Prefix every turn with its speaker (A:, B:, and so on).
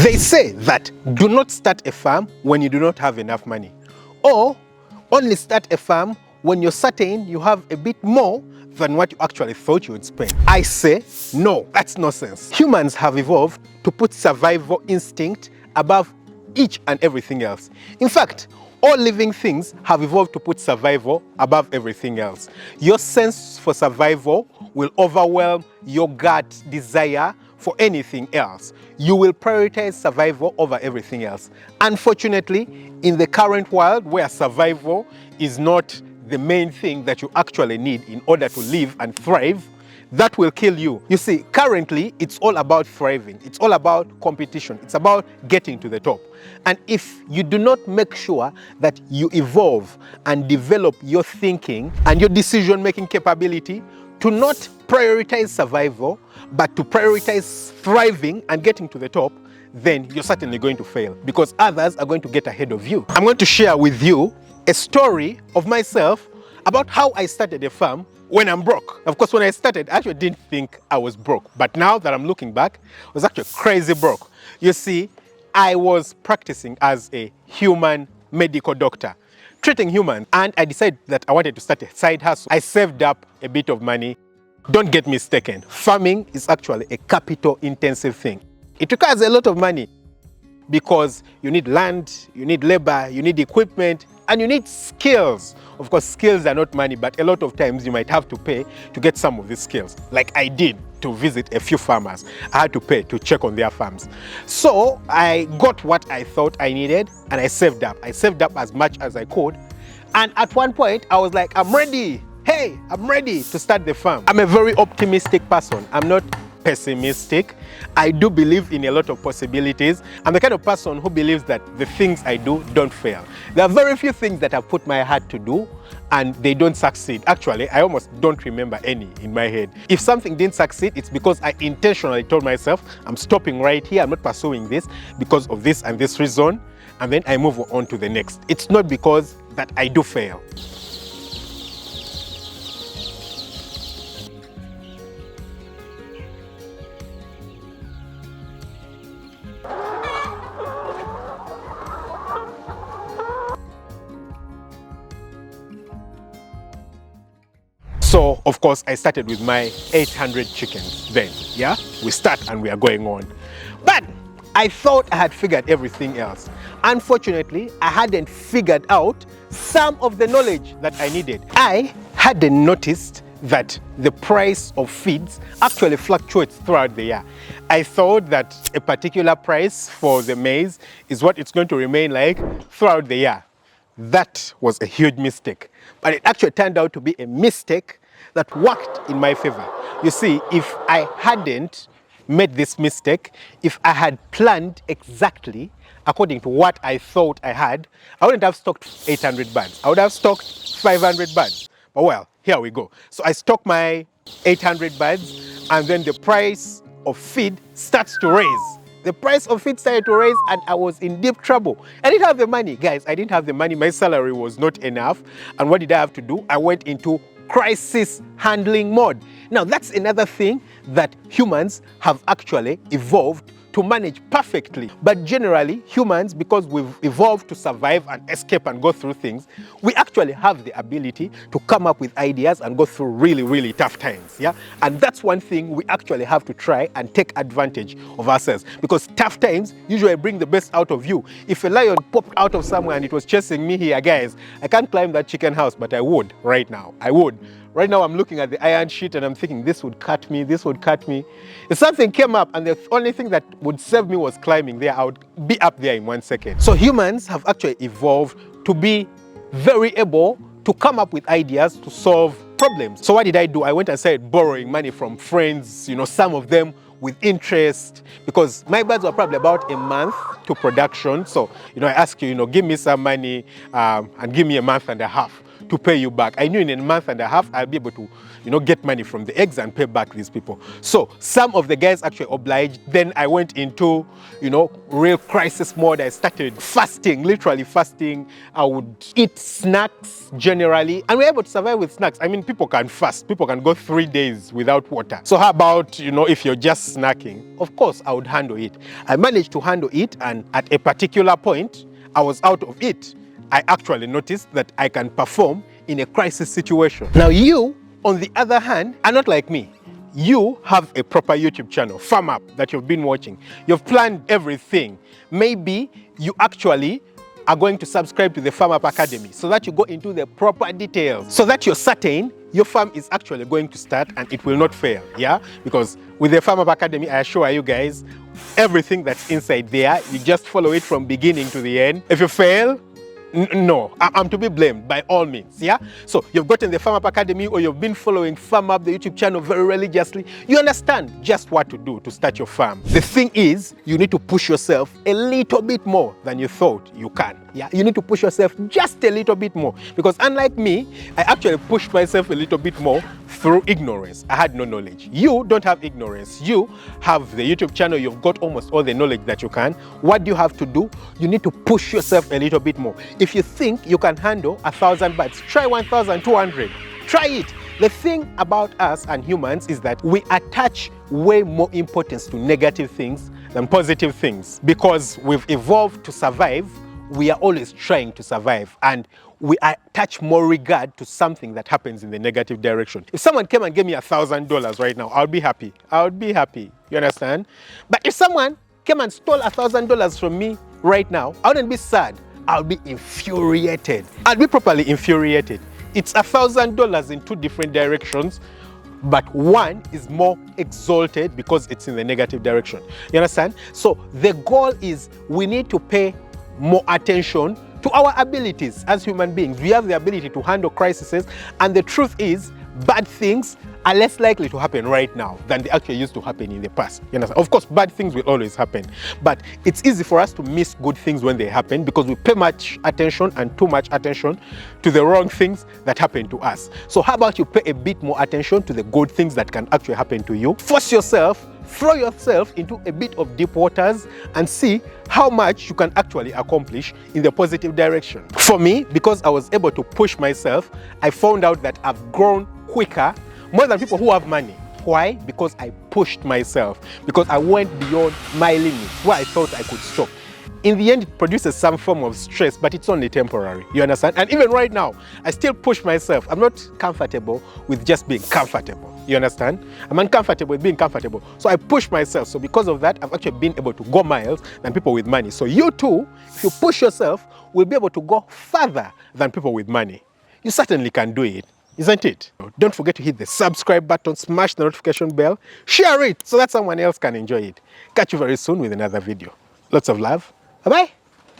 A: They say that do not start a farm when you do not have enough money, or only start a farm when you're certain you have a bit more than what you actually thought you would spend. I say, no, that's nonsense. Humans have evolved to put survival instinct above each and everything else. In fact, all living things have evolved to put survival above everything else. Your sense for survival will overwhelm your gut desire for anything else. You will prioritize survival over everything else. Unfortunately, in the current world where survival is not the main thing that you actually need in order to live and thrive, that will kill you. You see, currently, it's all about thriving. It's all about competition. It's about getting to the top. And if you do not make sure that you evolve and develop your thinking and your decision-making capability to not prioritize survival, but to prioritize thriving and getting to the top, then you're certainly going to fail because others are going to get ahead of you. I'm going to share with you a story of myself about how I started a farm when I'm broke. Of course, when I started, I actually didn't think I was broke. But now that I'm looking back, I was actually crazy broke. You see, I was practicing as a human medical doctor, treating humans, and I decided that I wanted to start a side hustle. I saved up a bit of money. Don't get mistaken, farming is actually a capital-intensive thing. It requires a lot of money because you need land, you need labor, you need equipment, and you need skills. Of course, skills are not money, but a lot of times you might have to pay to get some of these skills. Like I did to visit a few farmers. I had to pay to check on their farms. So I got what I thought I needed and I saved up. I saved up as much as I could. And at one point, I was like, I'm ready. Hey, I'm ready to start the farm. I'm a very optimistic person. I'm not pessimistic. I do believe in a lot of possibilities. I'm the kind of person who believes that the things I do don't fail. There are very few things that I've put my heart to do and they don't succeed. Actually, I almost don't remember any in my head. If something didn't succeed, it's because I intentionally told myself, I'm stopping right here, I'm not pursuing this because of this and this reason, and then I move on to the next. It's not because that I do fail. So, of course, I started with my 800 chickens then, yeah? We start and we are going on. But I thought I had figured everything else. Unfortunately, I hadn't figured out some of the knowledge that I needed. I hadn't noticed that the price of feeds actually fluctuates throughout the year. I thought that a particular price for the maize is what it's going to remain like throughout the year. That was a huge mistake. But it actually turned out to be a mistake that worked in my favor. You see, if I hadn't made this mistake, if I had planned exactly according to what I thought I had, I wouldn't have stocked 800 birds. I would have stocked 500 birds. But well, here we go. So I stock my 800 birds and then the price of feed starts to raise. The price of feed started to raise and I was in deep trouble. I didn't have the money, guys. I didn't have the money. My salary was not enough. And what did I have to do? I went into crisis handling mode. Now, that's another thing that humans have actually evolved to manage perfectly. But generally, humans, because we've evolved to survive and escape and go through things, we actually have the ability to come up with ideas and go through really, really tough times. Yeah? And that's one thing we actually have to try and take advantage of ourselves. Because tough times usually bring the best out of you. If a lion popped out of somewhere and it was chasing me here, guys, I can't climb that chicken house, but I would right now. I would. Right now I'm looking at the iron sheet and I'm thinking this would cut me, this would cut me. If something came up and the only thing that would save me was climbing there, I would be up there in 1 second. So humans have actually evolved to be very able to come up with ideas to solve problems. So what did I do? I went and started borrowing money from friends, some of them with interest, because my birds were probably about a month to production. So, I asked you, give me some money and give me a month and a half to pay you back. I knew in a month and a half I'll be able to, get money from the eggs and pay back these people. So some of the guys actually obliged. Then I went into, real crisis mode. I started fasting, literally fasting. I would eat snacks generally, and we're able to survive with snacks. I mean, people can fast. People can go 3 days without water. So how about, if you're just snacking? Of course, I would handle it. I managed to handle it, and at a particular point, I was out of it. I actually noticed that I can perform in a crisis situation. Now you, on the other hand, are not like me. You have a proper YouTube channel, Farm Up, that you've been watching. You've planned everything. Maybe you actually are going to subscribe to the Farm Up Academy so that you go into the proper details, so that you're certain your farm is actually going to start and it will not fail, yeah? Because with the Farm Up Academy, I assure you guys, everything that's inside there, you just follow it from beginning to the end. If you fail, no, I'm to be blamed by all means, yeah? So you've gotten the Farm Up Academy, or you've been following Farm Up, the YouTube channel, very religiously. You understand just what to do to start your farm. The thing is, you need to push yourself a little bit more than you thought you can. Yeah, you need to push yourself just a little bit more, because unlike me, I actually pushed myself a little bit more through ignorance. I had no knowledge. You don't have ignorance. You have the YouTube channel. You've got almost all the knowledge that you can. What do you have to do? You need to push yourself a little bit more. If you think you can handle 1,000 bags, try 1,200. Try it. The thing about us and humans is that we attach way more importance to negative things than positive things, because we've evolved to survive. We are always trying to survive, and we attach more regard to something that happens in the negative direction. If someone came and gave me $1,000 right now, I'll be happy. I would be happy. You understand? But if someone came and stole $1,000 from me right now, I wouldn't be sad. I'll be infuriated. I'll be properly infuriated. It's $1,000 in two different directions, but one is more exalted because it's in the negative direction. You understand? So the goal is we need to pay more attention to our abilities as human beings. We have the ability to handle crises, and the truth is, bad things are less likely to happen right now than they actually used to happen in the past. You understand? Of course, bad things will always happen, but it's easy for us to miss good things when they happen because we pay much attention and too much attention to the wrong things that happen to us. So how about you pay a bit more attention to the good things that can actually happen to you? Force yourself, throw yourself into a bit of deep waters and see how much you can actually accomplish in the positive direction. For me, because I was able to push myself, I found out that I've grown quicker, more than people who have money. Why? Because I pushed myself, because I went beyond my limits where I thought I could stop. In the end, it produces some form of stress, but it's only temporary. You understand? And even right now, I still push myself. I'm not comfortable with just being comfortable. You understand? I'm uncomfortable with being comfortable. So I push myself. So because of that, I've actually been able to go miles than people with money. So you too, if you push yourself, will be able to go further than people with money. You certainly can do it, isn't it? Don't forget to hit the subscribe button, smash the notification bell, share it so that someone else can enjoy it. Catch you very soon with another video. Lots of love. Bye-bye.